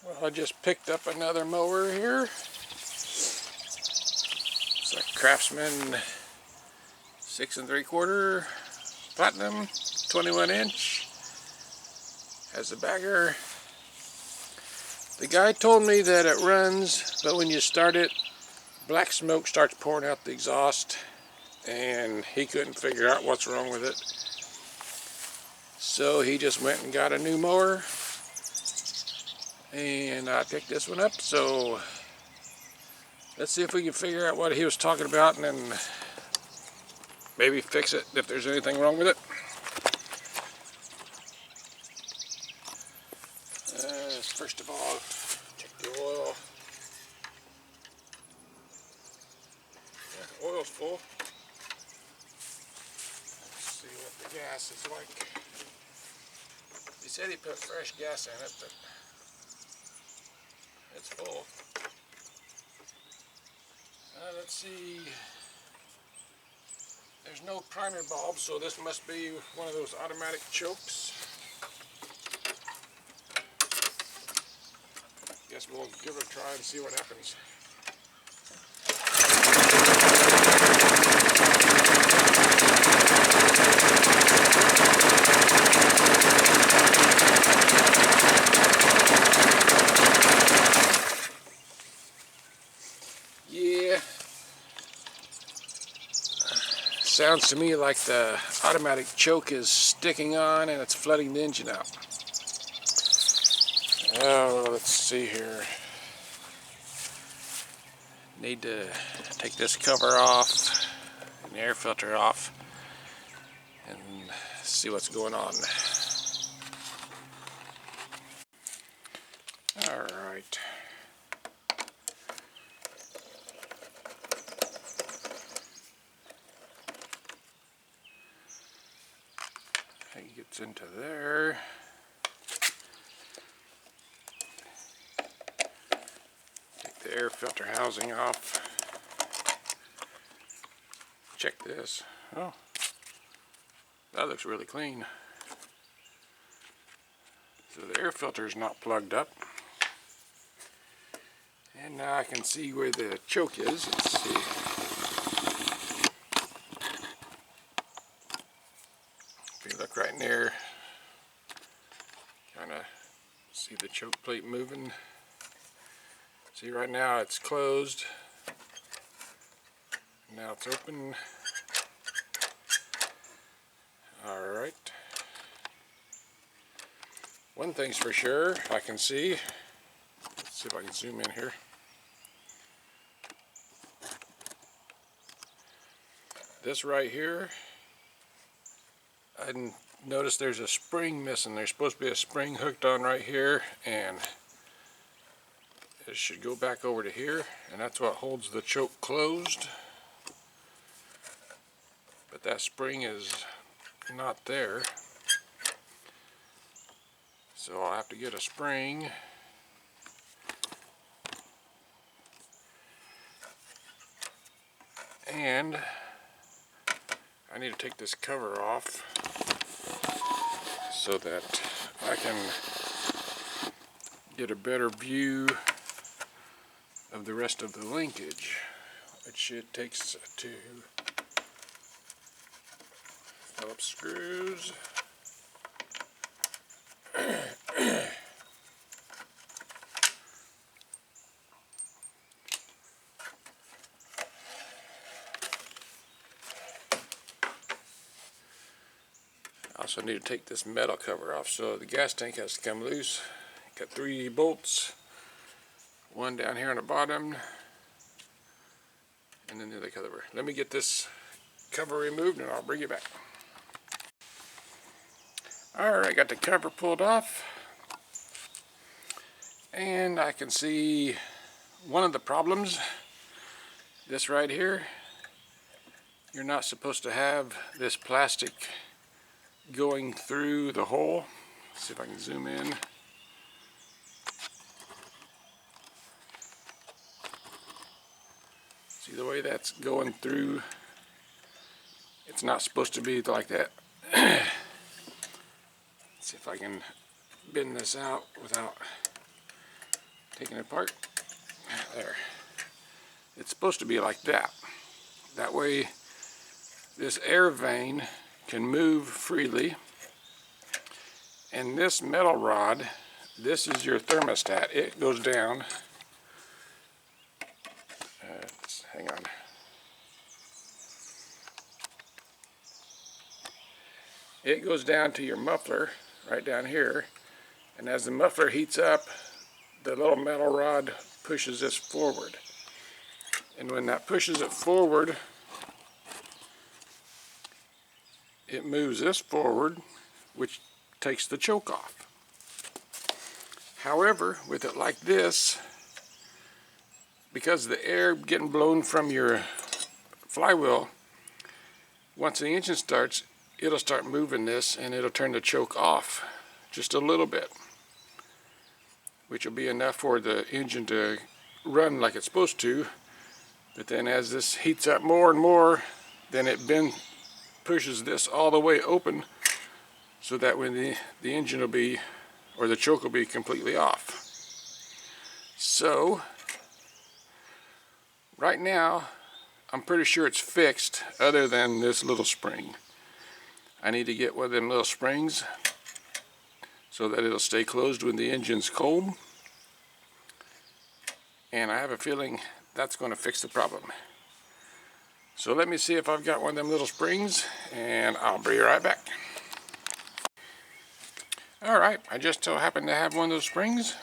Well, I just picked up another mower here. It's a Craftsman 6 3/4 platinum, 21-inch. Has a bagger. The guy told me that it runs, but when you start it, black smoke starts pouring out the exhaust, and he couldn't figure out what's wrong with it. So he just went and got a new mower, and I picked this one up. So let's see if we can figure out what he was talking about, and then maybe fix it if there's anything wrong with it. First of all, check the oil. Yeah, the oil's full. Let's see what the gas is like. He said he put fresh gas in it, but it's full. Let's see. There's no primer bulb, so this must be one of those automatic chokes. Guess we'll give it a try and see what happens. Yeah. Sounds to me like the automatic choke is sticking on and it's flooding the engine out. Oh, let's see here. Need to take this cover off and the air filter off and see what's going on. All right. It gets into there. The air filter housing off. Check this. Oh, that looks really clean. So the air filter is not plugged up. And now I can see where the choke is. Let's see. If you look right near, kind of see the choke plate moving. See, right now it's closed. Now it's open. Alright. One thing's for sure, I can see. Let's see if I can zoom in here. This right here, I noticed there's a spring missing. There's supposed to be a spring hooked on right here, and it should go back over to here, and that's what holds the choke closed. But that spring is not there, so I'll have to get a spring. And I need to take this cover off so that I can get a better view of the rest of the linkage, which it takes 2 Phillips screws. I also need to take this metal cover off, so the gas tank has to come loose. Got 3 bolts, one down here on the bottom, and then the other cover. Let me get this cover removed and I'll bring it back. Alright, got the cover pulled off, and I can see one of the problems. This right here, you're not supposed to have this plastic going through the hole. Let's see if I can zoom in. See the way that's going through? It's not supposed to be like that. Let's see if I can bend this out without taking it apart. There. It's supposed to be like that. That way this air vane can move freely. And this metal rod, this is your thermostat. It goes down. Hang on. It goes down to your muffler right down here. And as the muffler heats up, the little metal rod pushes this forward. And when that pushes it forward, it moves this forward, which takes the choke off. However, with it like this, because the air getting blown from your flywheel, once the engine starts, it'll start moving this and it'll turn the choke off just a little bit, which will be enough for the engine to run like it's supposed to. But then as this heats up more and more, then it pushes this all the way open, so that when the engine will be, or the choke will be completely off. So right now I'm pretty sure it's fixed, other than this little spring. I need to get one of them little springs so that it'll stay closed when the engine's cold, and I have a feeling that's going to fix the problem. So let me see if I've got one of them little springs, and I'll be right back. Alright, I just so happen to have one of those springs,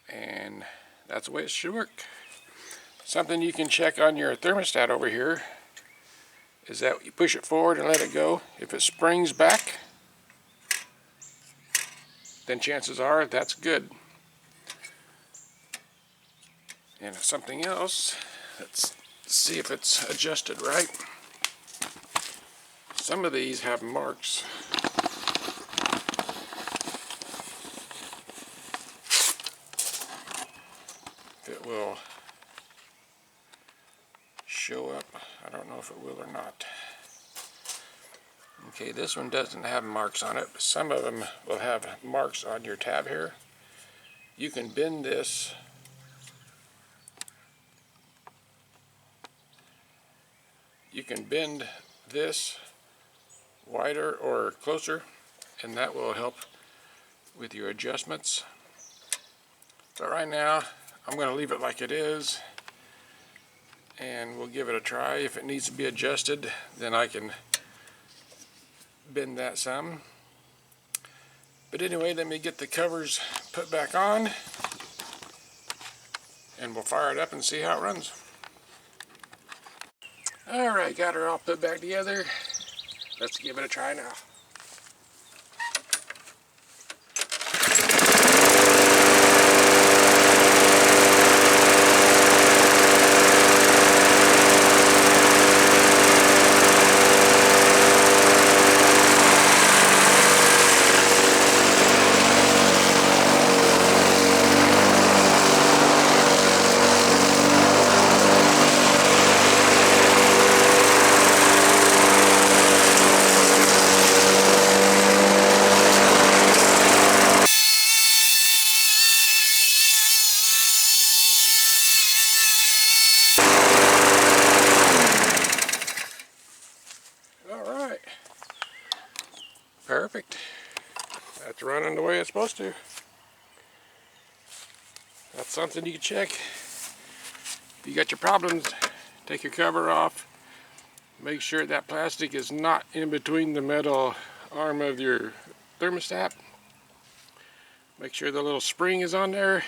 and that's the way it should work. Something you can check on your thermostat over here is that you push it forward and let it go. If it springs back, then chances are that's good. And something else, let's see if it's adjusted right. Some of these have marks. If it will show up, I don't know if it will or not. Okay, this one doesn't have marks on it, but some of them will have marks on your tab here. You can bend this wider or closer, and that will help with your adjustments. But right now I'm going to leave it like it is, and we'll give it a try. If it needs to be adjusted, then I can bend that some. But anyway, let me get the covers put back on, and we'll fire it up and see how it runs. Alright, got her all put back together. Let's give it a try now. Alright, perfect. That's running the way it's supposed to. That's something you can check. If you got your problems, take your cover off. Make sure that plastic is not in between the metal arm of your thermostat. Make sure the little spring is on there.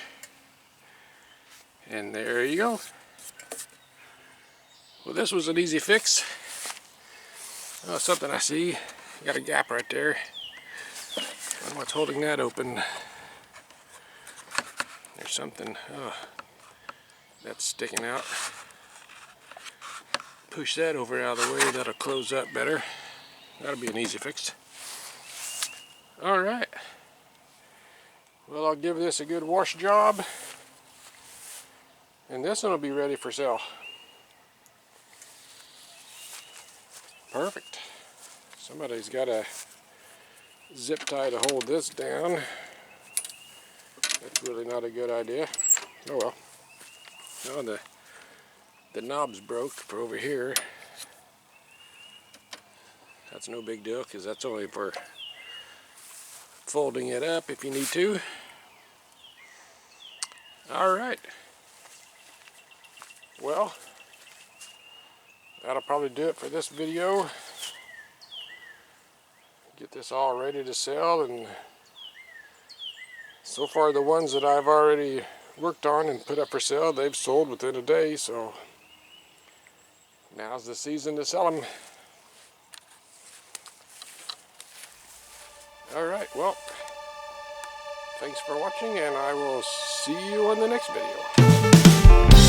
And there you go. Well, this was an easy fix. Oh, something I see. Got a gap right there. I don't know what's holding that open. There's something that's sticking out. Push that over out of the way. That'll close up better. That'll be an easy fix. Alright. Well, I'll give this a good wash job, and this one will be ready for sale. Perfect. Somebody's got a zip tie to hold this down. really not a good idea. Oh well. Oh, the knob's broke for over here. That's no big deal because that's only for folding it up if you need to. Alright. Well, that'll probably do it for this video. Get this all ready to sell, and so far the ones that I've already worked on and put up for sale, they've sold within a day, so now's the season to sell them. Alright, well, thanks for watching, and I will see you on the next video.